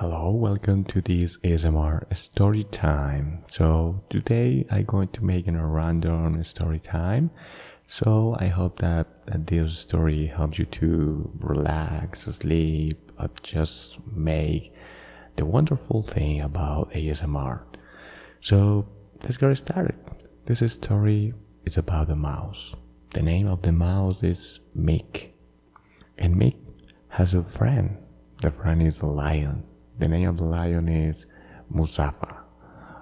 Hello, welcome to this ASMR story time. So today I'm going to make a random story time. So I hope that this story helps you to relax, sleep, or just make the wonderful thing about ASMR. So let's get started. This story is about a mouse. The name of the mouse is Mick. And Mick has a friend. The friend is a lion. The name of the lion is Mustafa.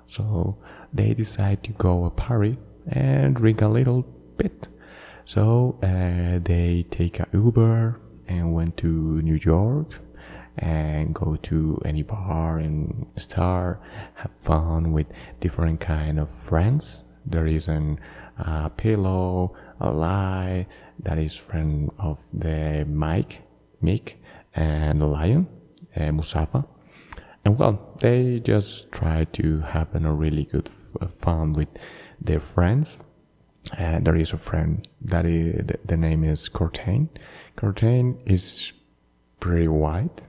So they decide to go a party and drink a little bit. So they take a Uber and went to New York and go to any bar and start have fun with different kind of friends. There is a pillow, a lie that is friend of the Mick, and the lion, Mustafa. And well, they just try to have a really good fun with their friends. And there is a friend that the name is Cortain. Cortain is pretty white.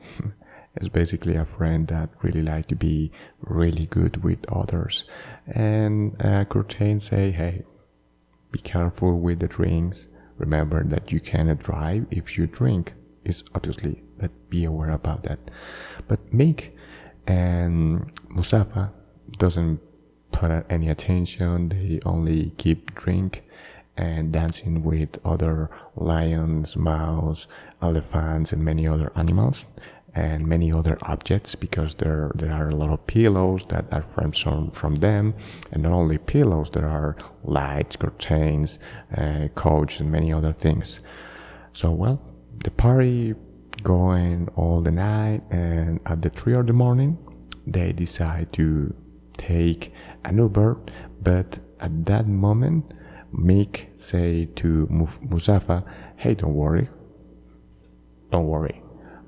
It's basically a friend that really like to be really good with others. And Cortain say, hey, be careful with the drinks. Remember that you cannot drive if you drink. It's obviously, but be aware about that. But Mick and Mustafa doesn't put any attention. They only keep drink and dancing with other lions, mouse, elephants, and many other animals and many other objects, because there are a lot of pillows that are from them, and not only pillows, there are lights, curtains, couch, and many other things. So well, the party going all the night, and at the 3 of the morning they decide to take an Uber. But at that moment Mick say to Mustafa, hey, don't worry,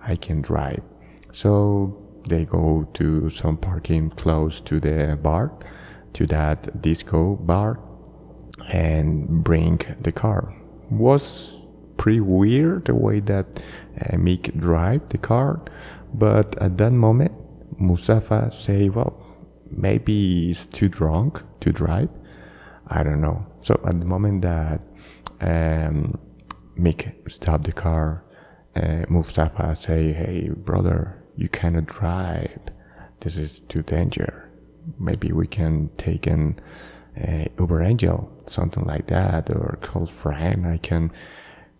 I can drive. So they go to some parking close to the bar, to that disco bar, and bring the car. Was pretty weird the way that Mick drive the car, but at that moment Mustafa say, well, maybe he's too drunk to drive, I don't know. So at the moment that Mick stopped the car, Mustafa say, hey brother, you cannot drive, this is too danger, maybe we can take an Uber Angel, something like that, or call friend. I can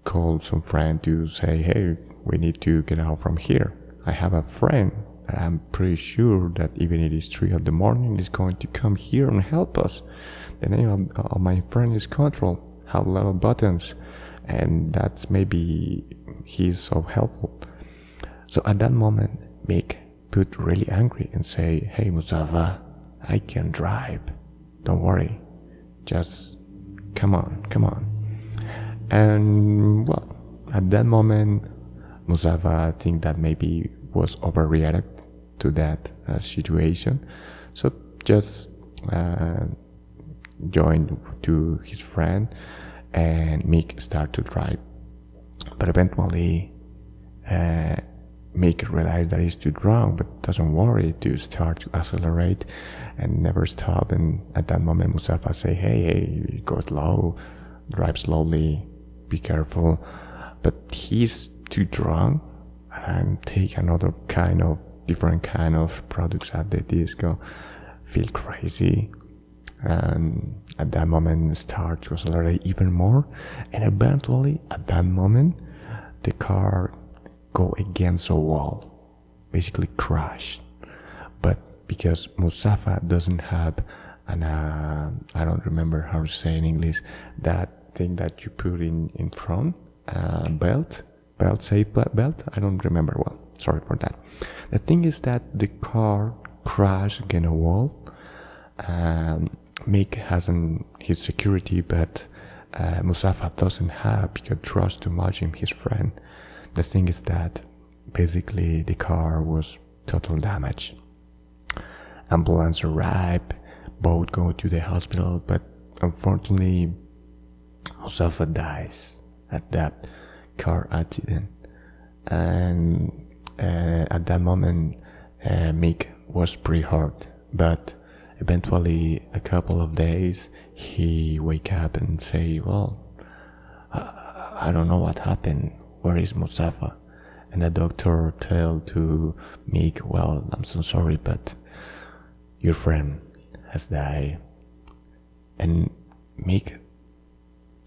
call some friend to say, hey, we need to get out from here. I have a friend that I'm pretty sure that even it is 3 of the morning is going to come here and help us. The name of my friend is Control, have a lot of buttons, and that's maybe he's so helpful. So at that moment Mick put really angry and say, hey Mustafa, I can drive, don't worry, just come on. And well, at that moment Mustafa think that maybe was overreacted to that situation, so just joined to his friend, and Mick start to drive. But eventually Mick realized that he's too drunk, but doesn't worry to start to accelerate and never stop. And at that moment Mustafa say, hey, go slow, drive slowly, be careful. But he's too drunk and take another different kind of products at the disco, feel crazy, and at that moment start to accelerate even more. And eventually at that moment the car go against a wall, basically crash. But because Mustafa doesn't have an I don't remember how to say in English, that thing that you put in front, safe belt, I don't remember well, sorry for that. The thing is that the car crashed against a wall. Mick has his security, but Mustafa doesn't have, because trust too much in his friend. The thing is that basically the car was total damage. Ambulance arrived, both go to the hospital, but unfortunately Mustafa dies at that car accident. And at that moment Mick was pretty hurt, but eventually, a couple of days, he wake up and say, "Well, I don't know what happened. Where is Mustafa?" And the doctor tell to Mick, "Well, I'm so sorry, but your friend has died." And Mick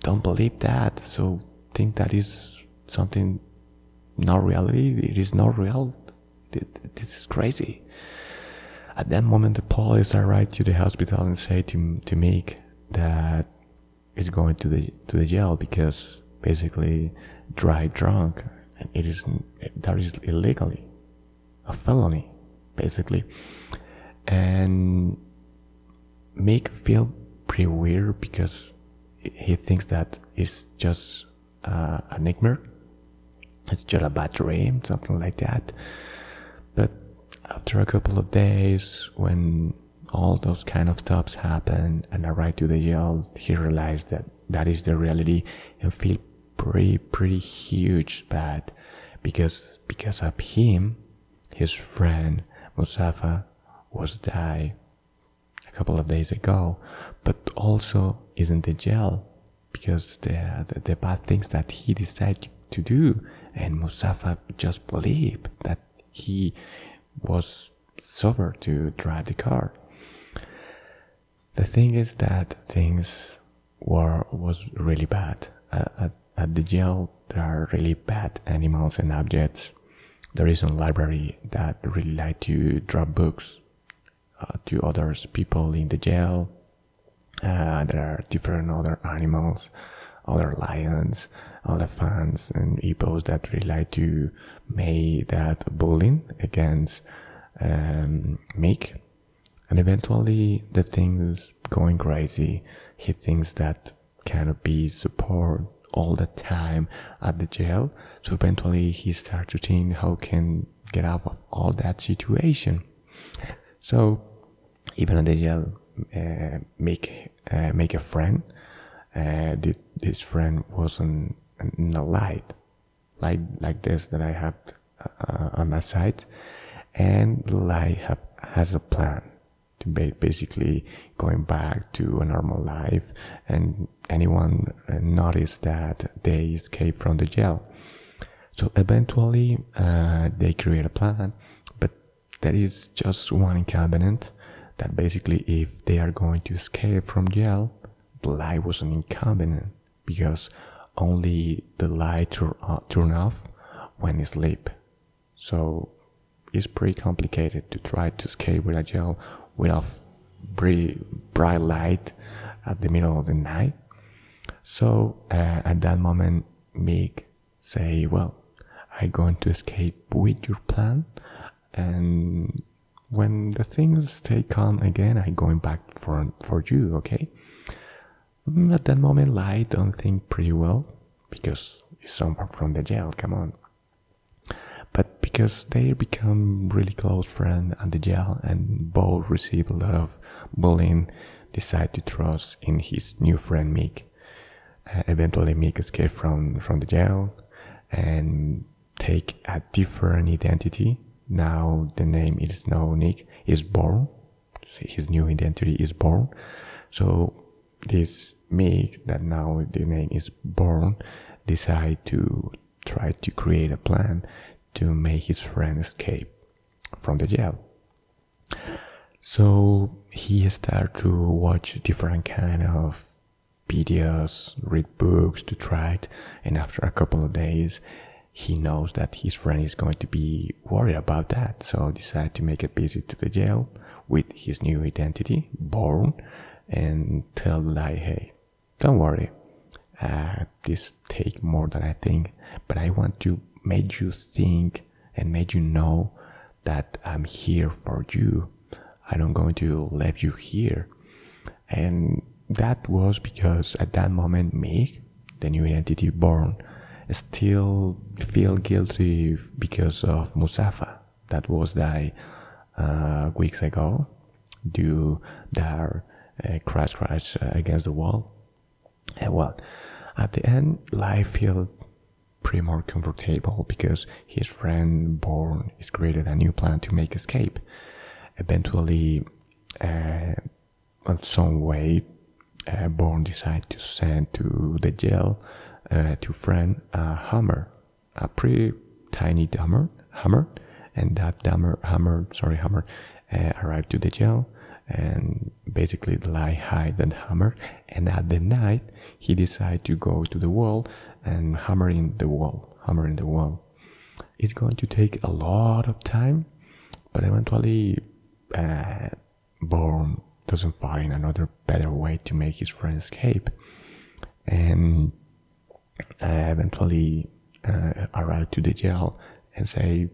don't believe that, so think that is something not reality. It is not real. This is crazy. At that moment, the police arrive to the hospital and say to Mick that he's going to the jail because basically drive drunk, and that is illegally a felony, basically. And Mick feel pretty weird because he thinks that it's just a nightmare. It's just a bad dream, something like that. But after a couple of days, when all those kind of stuffs happen and arrive to the jail, he realized that that is the reality and feel pretty huge bad because of him, his friend Mustafa was died a couple of days ago, but also is in the jail because the bad things that he decided to do, and Mustafa just believed that he was sober to drive the car. The thing is that things was really bad. At the jail, there are really bad animals and objects. There is a library that really like to drop books to others people in the jail. There are different other animals, other lions, elephants, and hippos that really like to make that bullying against Mick. And eventually the thing is going crazy. He thinks that cannot be support all the time at the jail. So eventually he starts to think how can get out of all that situation. So even at the jail, make a friend. This friend was in a light like this that I have on my side, and the light has a plan to basically going back to a normal life, and anyone noticed that they escaped from the jail. So eventually they create a plan, but there is just one inconvenience, that basically if they are going to escape from jail, the light was an inconvenience because only the light turn off when you sleep. So it's pretty complicated to try to escape with a jail without bright light at the middle of the night. So at that moment, Mick say, "Well, I'm going to escape with your plan, and when the things stay calm again, I'm going back for you, okay?" At that moment, Light don't think pretty well because he's someone from the jail. Come on. But because they become really close friends at the jail and both receive a lot of bullying, decide to trust in his new friend Mick. Eventually, Mick escaped from the jail and take a different identity. Now the name is now Nick is born. His new identity is born. So this Mick, that now the name is born, decide to try to create a plan to make his friend escape from the jail. So he started to watch different kind of videos, read books to try it, and after a couple of days he knows that his friend is going to be worried about that, so decide to make a visit to the jail with his new identity, Born, and tell Lai, "Hey, don't worry, this take more than I think, but I want to make you think and make you know that I'm here for you. I don't going to leave you here." And that was because at that moment Mick, the new identity Born, still feel guilty because of Mustafa that was died weeks ago due their crash against the wall. And well, at the end, life feel pretty more comfortable because his friend Bourne is created a new plan to make escape. Eventually, in some way, Bourne decided to send to the jail to friend a hammer, a pretty tiny hammer, and that hammer arrived to the jail, and basically the lie hide that hammer, and at the night he decided to go to the wall and hammer in the wall. It's going to take a lot of time, but eventually Bourne doesn't find another better way to make his friend escape, and eventually arrive to the jail and say,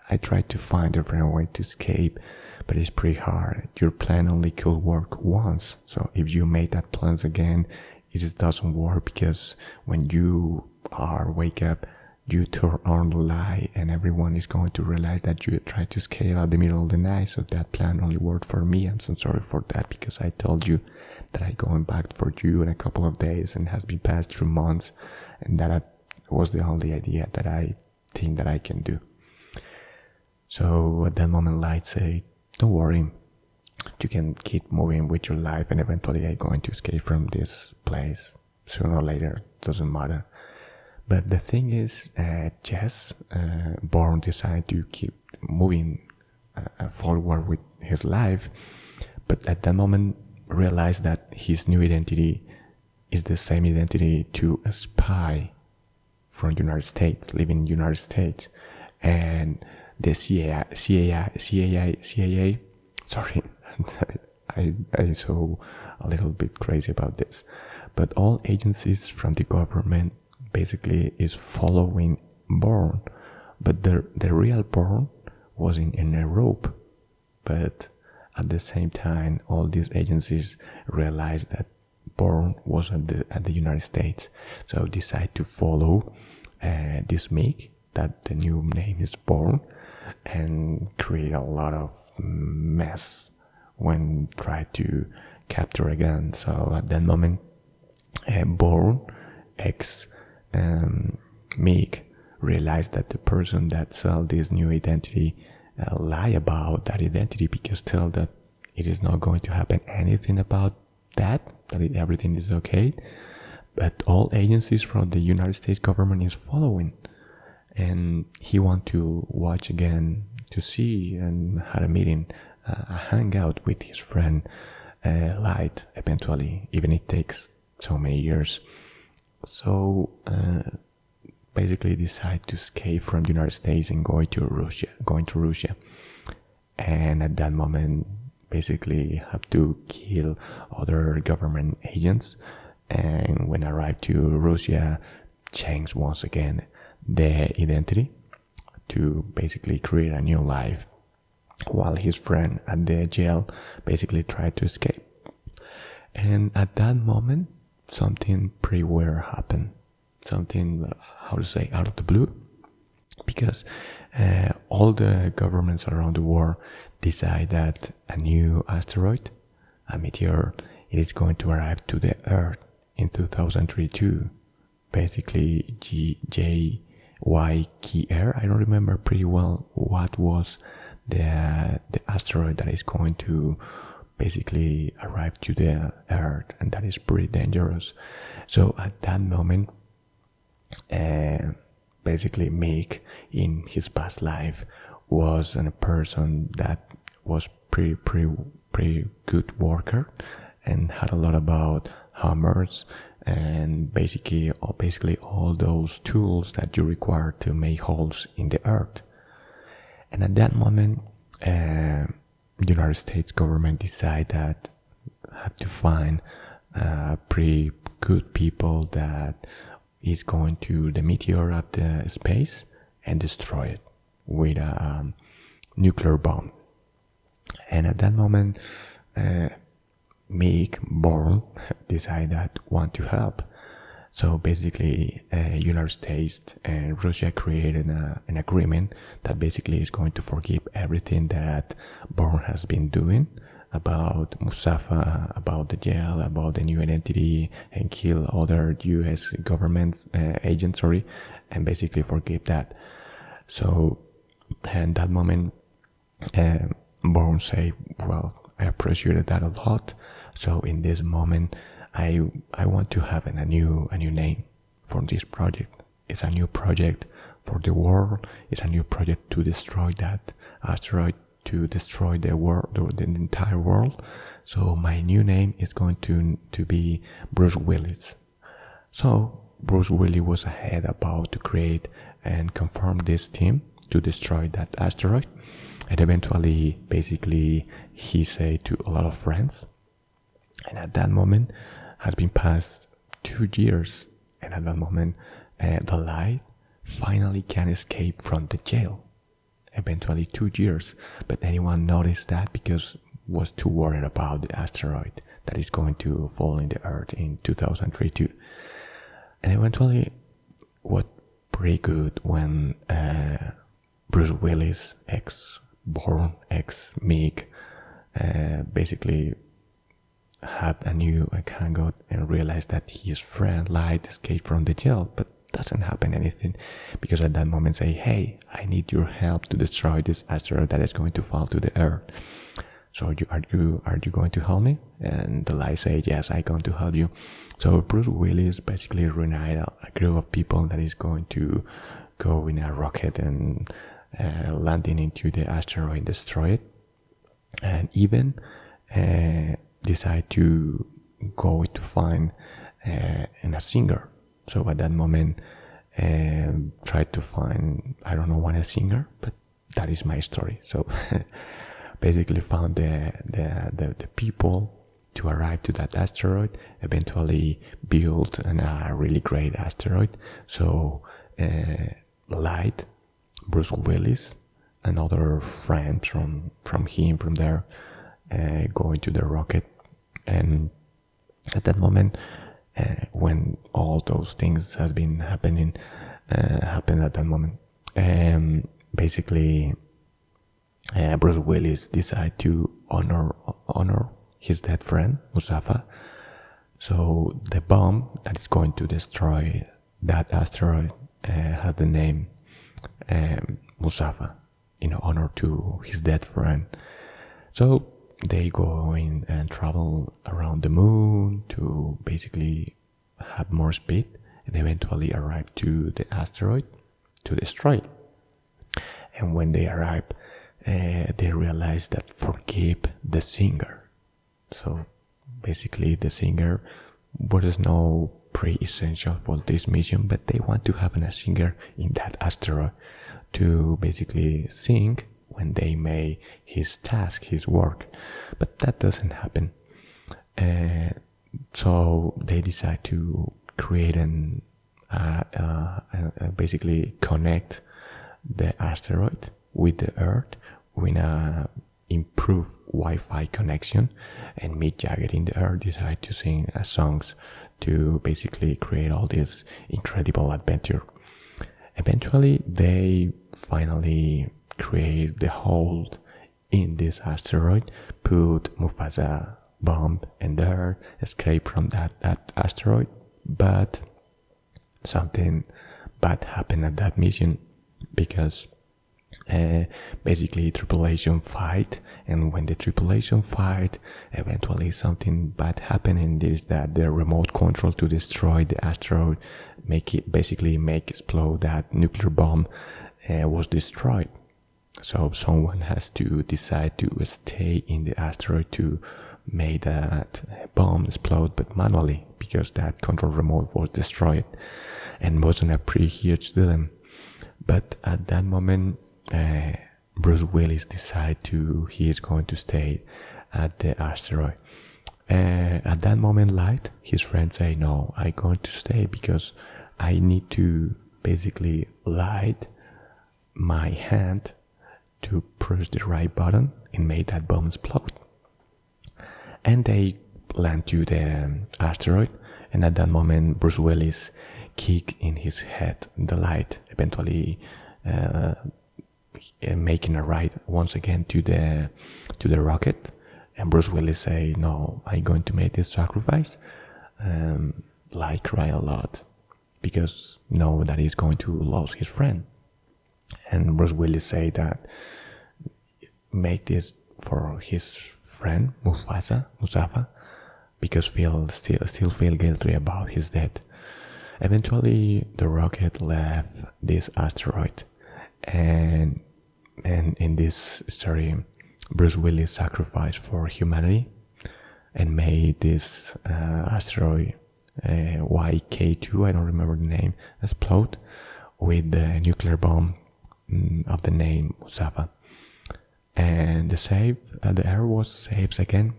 I tried to find a different way to escape, but it's pretty hard. Your plan only could work once, so if you make that plans again, it just doesn't work, because when you wake up, you turn on the light and everyone is going to realize that you tried to escape at the middle of the night, so that plan only worked for me. I'm so sorry for that, because I told you that I'm going back for you in a couple of days, and has been passed through months, and that was the only idea that I think that I can do. So at that moment, Light said, don't worry, you can keep moving with your life, and eventually I'm going to escape from this place. Sooner or later, doesn't matter. But the thing is, Jess, Bourne decided to keep moving forward with his life, but at that moment realized that his new identity is the same identity to a spy from the United States, living in the United States, and the CIA, sorry, I'm so a little bit crazy about this, but all agencies from the government basically is following Bourne, but the real Bourne was in a rope, but at the same time all these agencies realized that Bourne was at the United States, so decide to follow this Mick, that the new name is Bourne, and create a lot of mess when try to capture again. So at that moment, Bourne ex Mick realized that the person that sold this new identity lie about that identity, because tell that it is not going to happen anything about that everything is okay, but all agencies from the United States government is following, and he want to watch again to see, and had a meeting, a hangout with his friend Light, eventually, even it takes so many years. So basically decide to escape from the United States and going to Russia, and at that moment basically have to kill other government agents, and when arrived to Russia, change once again the identity to basically create a new life, while his friend at the jail basically tried to escape. And at that moment, something pretty weird happened. Something, how to say, out of the blue, because all the governments around the world decide that a new asteroid, a meteor, it is going to arrive to the Earth in 2032. Basically, JYKR. I don't remember pretty well what was the asteroid that is going to basically arrive to the Earth, and that is pretty dangerous. So at that moment, basically Mick in his past life was a person that was pretty good worker, and had a lot about hammers and basically all those tools that you require to make holes in the earth. And at that moment, the United States government decided that have to find pretty good people that is going to the meteor at the space and destroy it with a nuclear bomb. And at that moment, Mick Bourne decided that want to help. So basically, United States and Russia created an agreement that basically is going to forgive everything that Bourne has been doing about Mustafa, about the jail, about the new identity, and kill other U.S. government agents, and basically forgive that. So, and that moment, Bourne say, well, I appreciated that a lot. So in this moment, I want to have a new name for this project. It's a new project for the world. It's a new project to destroy that asteroid, to destroy the world, the entire world. So my new name is going to be Bruce Willis. So Bruce Willis was ahead about to create and confirm this team to destroy that asteroid. And eventually, basically, he said to a lot of friends. And at that moment, has been past 2 years. And at that moment, the light finally can escape from the jail. Eventually 2 years. But anyone noticed that because was too worried about the asteroid that is going to fall in the earth in 2032. And eventually, what pretty good when Bruce Willis, ex-Bourne, ex-Meek, basically had a new hangout and realized that his friend Light escaped from the jail, but doesn't happen anything because at that moment say, hey, I need your help to destroy this asteroid that is going to fall to the earth. So are you going to help me? And the Light say, yes, I'm going to help you. So Bruce Willis basically reunited a group of people that is going to go in a rocket and landing into the asteroid and destroy it. And even decide to go to find a singer. So at that moment, try to find, I don't know what a singer, but that is my story. So basically found the people to arrive to that asteroid, eventually built a really great asteroid. So Light, Bruce Willis, and other friends from there going to the rocket. And at that moment, when all those things has been happened at that moment, basically Bruce Willis decided to honor his dead friend Mustafa. So the bomb that is going to destroy that asteroid has the name Mustafa, in honor to his dead friend. So they go in and travel around the moon to basically have more speed and eventually arrive to the asteroid to destroy it. And when they arrive, they realize that forgive the singer. So basically the singer was no pre-essential for this mission, but they want to have a singer in that asteroid to basically sing when they make his task, his work. But that doesn't happen. So they decide to create and basically connect the asteroid with the Earth with a improved Wi-Fi connection. And Mick Jagger in the Earth decided to sing songs to basically create all this incredible adventure. Eventually, they finally create the hole in this asteroid, put Mufasa bomb in there, escape from that asteroid. But something bad happened at that mission because basically tripulation fight, and when the tripulation fight, eventually something bad happened, and is that the remote control to destroy the asteroid, make explode that nuclear bomb was destroyed. So someone has to decide to stay in the asteroid to make that bomb explode, but manually, because that control remote was destroyed and wasn't a pretty huge dilemma. But at that moment, Bruce Willis decided he is going to stay at the asteroid. At that moment, Light, his friends say, no, I'm going to stay because I need to basically light my hand to push the right button and make that bomb explode. And they land to the asteroid, and at that moment Bruce Willis kicked in his head the light, eventually making a ride once again to the rocket, And Bruce Willis say, no, I'm going to make this sacrifice. Like cry a lot because know that he's going to lose his friend. And Bruce Willis say that make this for his friend Mustafa, because still feel guilty about his death. Eventually, the rocket left this asteroid, and in this story, Bruce Willis sacrificed for humanity and made this asteroid YK2, I don't remember the name, explode with the nuclear bomb of the name Mustafa. And the Earth was saved again.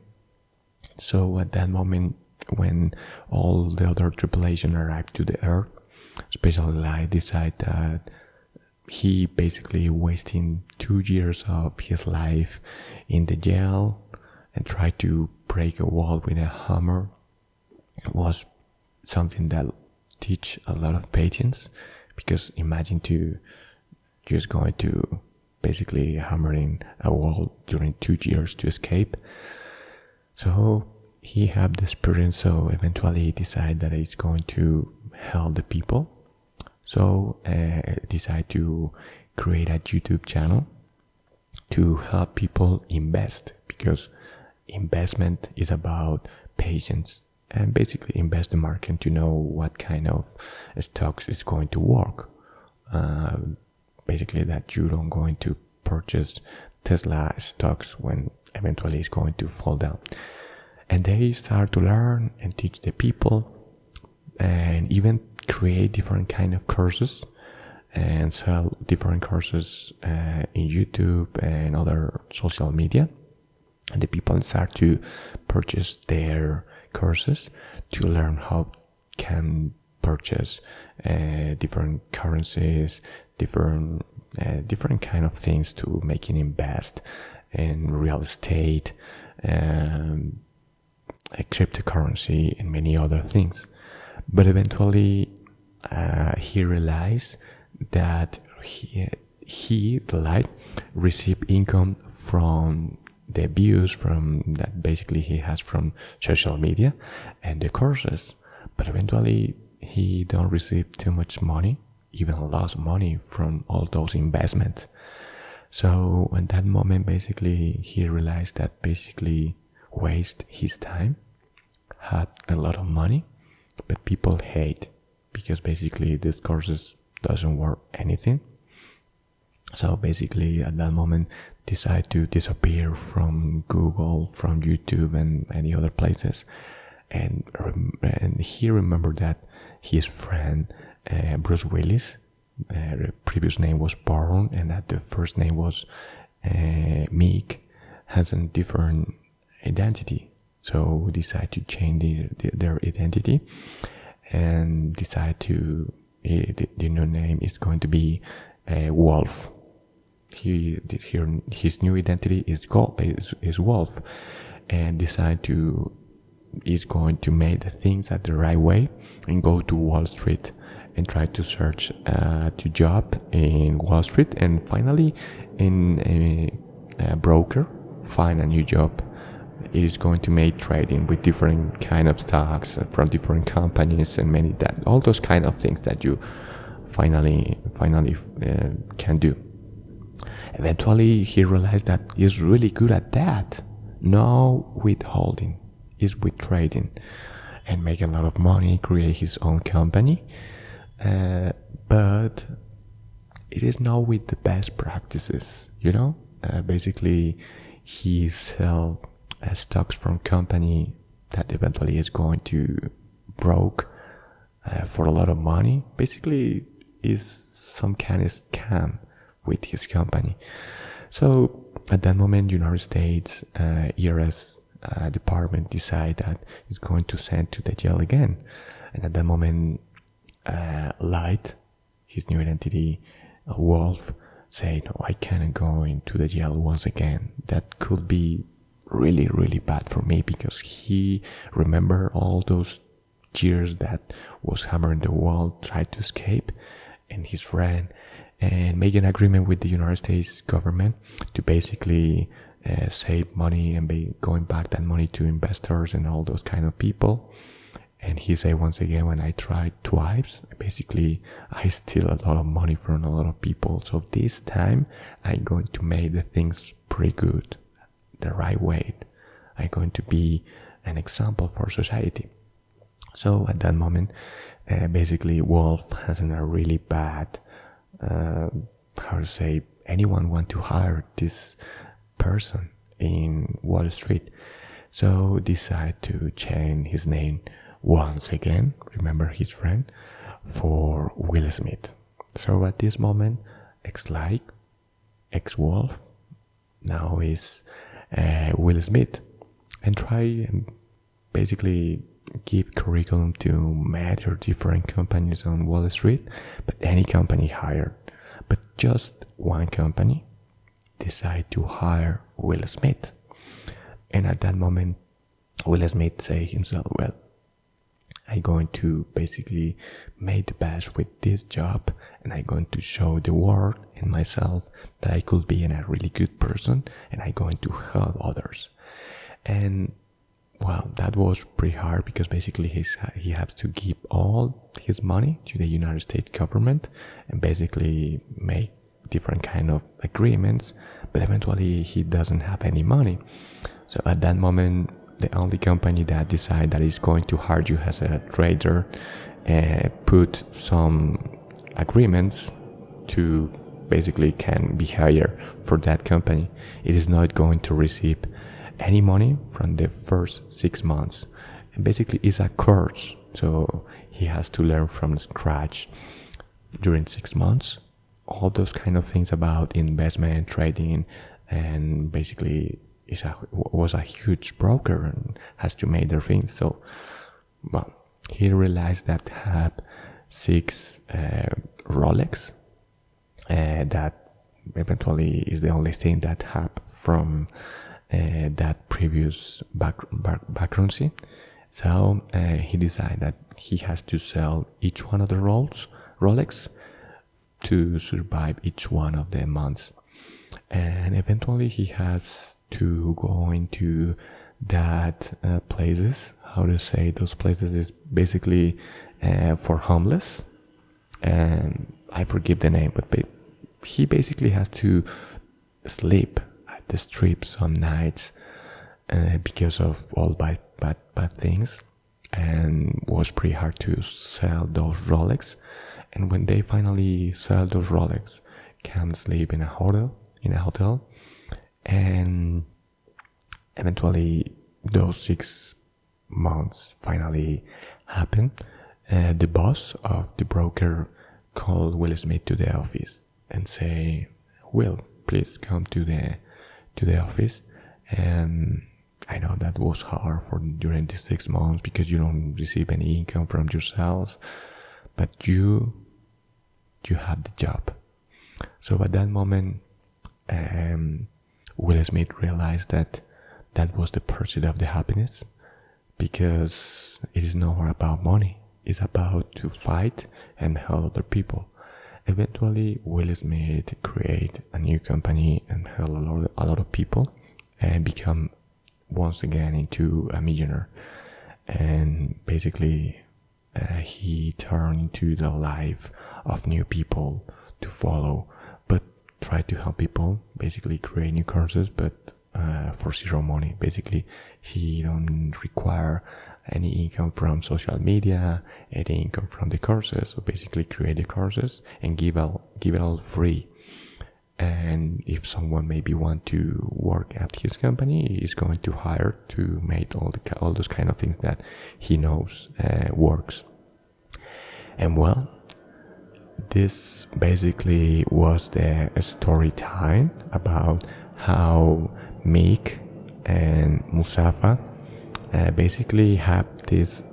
So at that moment, when all the other tripulation arrived to the Earth, especially Light decided that he basically wasting 2 years of his life in the jail and tried to break a wall with a hammer was something that teach a lot of patience, because imagine to just going to basically hammering a wall during 2 years to escape. So he had the experience, so eventually he decided that he's going to help the people. So decided to create a YouTube channel to help people invest, because investment is about patience and basically invest the market to know what kind of stocks is going to work. Basically that you don't going to purchase Tesla stocks when eventually it's going to fall down. And they start to learn and teach the people and even create different kind of courses and sell different courses in YouTube and other social media. And the people start to purchase their courses to learn how can purchase different currencies, different kind of things to make it invest in real estate, cryptocurrency, and many other things. But eventually, he realized that he the Light, received income from the views from that basically he has from social media and the courses. But eventually, he don't receive too much money, even lost money from all those investments. So at that moment, basically, he realized that basically waste his time, had a lot of money, but people hate because basically these courses doesn't work anything. So basically at that moment decide to disappear from Google, from YouTube and any other places. And he remembered that his friend Bruce Willis, previous name was Baron and that the first name was Meek, has a different identity. So decide to change their identity and decide to the new name is going to be Wolf. His new identity is Wolf, and decide to is going to make the things at the right way and go to Wall Street and try to search to job in Wall Street, and finally in a broker find a new job. It is going to make trading with different kind of stocks from different companies and all those kind of things that you finally can do. Eventually, he realized that he's really good at that. No withholding, is with trading, and make a lot of money, create his own company. But it is not with the best practices, basically he sell stocks from company that eventually is going to broke for a lot of money. Basically is some kind of scam with his company. So at that moment, United States IRS department decide that it's going to send to the jail again. And at that moment, Light, his new identity, Wolf, say, no, I can't go into the jail once again. That could be really, really bad for me, because he remember all those years that was hammering the wall, tried to escape, and his friend, and make an agreement with the United States government to basically save money and be going back that money to investors and all those kind of people. And he said once again, when I tried twice, basically I steal a lot of money from a lot of people. So this time I'm going to make the things pretty good, the right way. I'm going to be an example for society. So at that moment, basically Wolf has a really bad, anyone want to hire this person in Wall Street. So decide to change his name once again, remember his friend, for Will Smith. So at this moment, ex-Wolf, now is Will Smith, and try and basically give curriculum to major different companies on Wall Street, but any company hired. But just one company decide to hire Will Smith. And at that moment, Will Smith say himself, well, I'm going to basically make the best with this job, and I'm going to show the world and myself that I could be a really good person, and I'm going to help others. And well, that was pretty hard because basically he has to give all his money to the United States government and basically make different kind of agreements, but eventually he doesn't have any money. So at that moment, the only company that decide that is going to hire you as a trader put some agreements to basically can be hired for that company. It is not going to receive any money from the first 6 months. And basically it's a course, so he has to learn from scratch during 6 months all those kind of things about investment, trading, and basically was a huge broker and has to make their things. So, well, he realized that have 6 Rolex that eventually is the only thing that have from that previous bankruptcy. So he decided that he has to sell each one of the Rolex to survive each one of the months. And eventually he has to go into that places. How to say those places is basically for homeless. And I forget the name, but he basically has to sleep at the strip some nights because of all bad things, and was pretty hard to sell those Rolex. And when they finally sell those Rolex, can sleep in a hotel, and eventually those 6 months finally happen. The boss of the broker called Will Smith to the office and say, "Will, please come to the office." And I know that was hard for during the 6 months because you don't receive any income from yourselves, but you have the job. So at that moment, Will Smith realized that was the pursuit of the happiness, because it is not about money. It's about to fight and help other people. Eventually, Will Smith create a new company and help a lot of people and become once again into a millionaire. And basically, he turned into the life of new people to follow, but try to help people, basically create new courses, but for zero money. Basically, he don't require any income from social media, any income from the courses. So basically create the courses and give it all free. And if someone maybe want to work at his company, he's going to hire to make all those kind of things that he knows works. And well, this basically was the story time about how Meek and Mustafa basically have these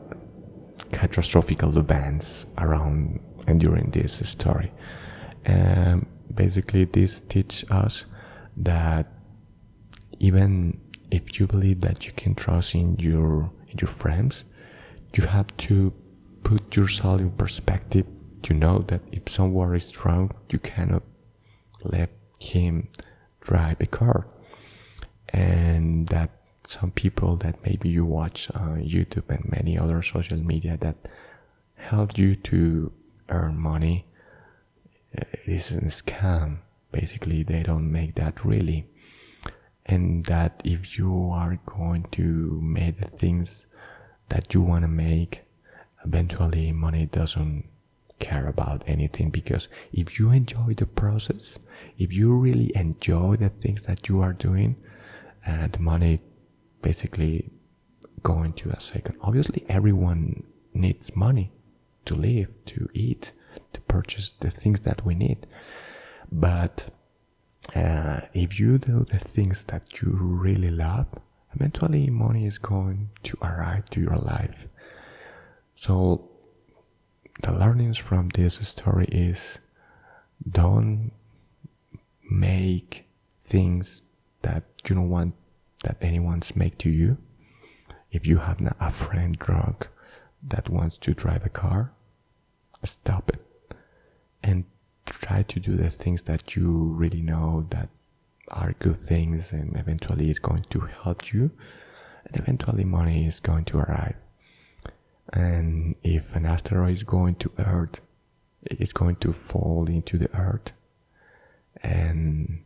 catastrophic events around and during this story. Basically, this teaches us that even if you believe that you can trust in your friends, you have to put yourself in perspective to know that if someone is wrong, you cannot let him drive the car. and that some people that maybe you watch YouTube and many other social media that help you to earn money, it is a scam. Basically, they don't make that really. And that if you are going to make the things that you want to make, eventually money doesn't care about anything, because if you enjoy the process, if you really enjoy the things that you are doing, the money basically going to a second. Obviously, everyone needs money to live, to eat, to purchase the things that we need. But if you do the things that you really love, eventually money is going to arrive to your life. So the learnings from this story is, don't make things that you don't want that anyone's make to you. If you have a friend drunk that wants to drive a car, stop it and try to do the things that you really know that are good things, and eventually it's going to help you, and eventually money is going to arrive. And if an asteroid is going to Earth, it's going to fall into the Earth, and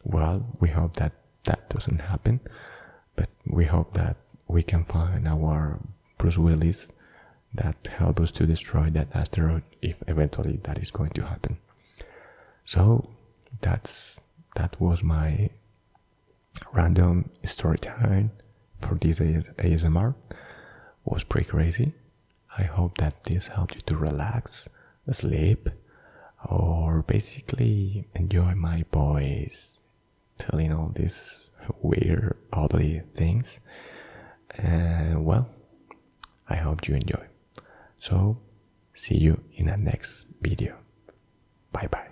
well, we hope that that doesn't happen, but we hope that we can find our Bruce Willis that help us to destroy that asteroid if eventually that is going to happen. So that was my random story time for this ASMR. Was pretty crazy. I hope that this helped you to relax, sleep, or basically enjoy my voice telling all these weird, ugly things. And well, I hope you enjoy. So see you in the next video. Bye bye.